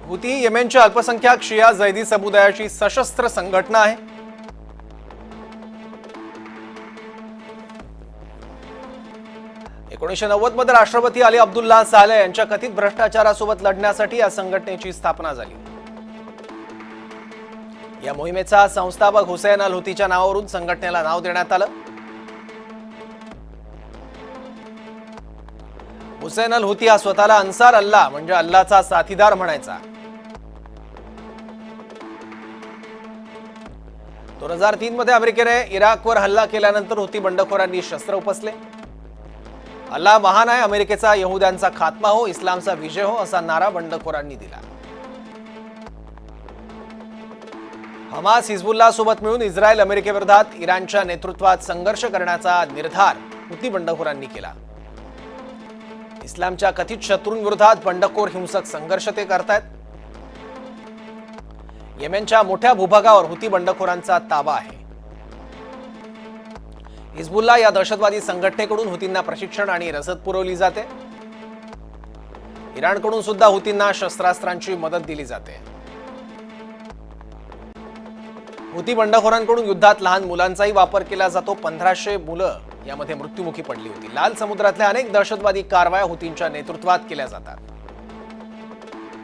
हुती येमेनच्या अल्पसंख्याक शिया जैदी समुदायाची सशस्त्र संघटना आहे। 1990 मध्ये राष्ट्रपती अली अब्दुल्ला सालेह यांच्या कथित भ्रष्टाचारासोबत लढण्यासाठी या संघटनेची स्थापना झाली। या मोहिमेचा संस्थापक हुसैन अल हुतीच्या नावावरून संघटनेला नाव देण्यात आलं। हुसैन अल हुती हा स्वतःला अन्सार अल्लाह म्हणजे अल्लाहचा साथीदार म्हणायचा। 2003 मध्ये अमेरिकेने इराकवर हल्ला केल्यानंतर हुती बंडखोरांनी शस्त्र उपसले। अल्लाह महान आहे, अमेरिकेचा यहुद्यांचा खात्मा हो, इस्लामचा विजय हो असा नारा बंडखोरांनी दिला। हमास हिजबुल्लाह सोबत मिळून इस्रायल अमेरिकेविरोधात इराणच्या नेतृत्वात संघर्ष करण्याचा निर्धार हुती बंडखोरांनी केला। इस्लामच्या कथित शत्रूंविरोधात बंडखोर हिंसक संघर्ष ते करतायत। येमेनच्या मोठ्या भूभागावर हुती बंडखोरांचा ताबा आहे। हिजबुल्लाह या दहशतवादी संघटनेकडून हुतींना प्रशिक्षण आणि रसद पुरवली जाते। इराणकडून सुद्धा हुतींना शस्त्रास्त्रांची मदत दिली जाते। हुती बंडखोरांकडून युद्धात लहान मुलांचाही वापर केला जातो। 1500 मुलं यामध्ये मृत्युमुखी पडली होती। लाल समुद्रातल्या अनेक दहशतवादी कारवाया हुतींच्या नेतृत्वात केल्या जातात।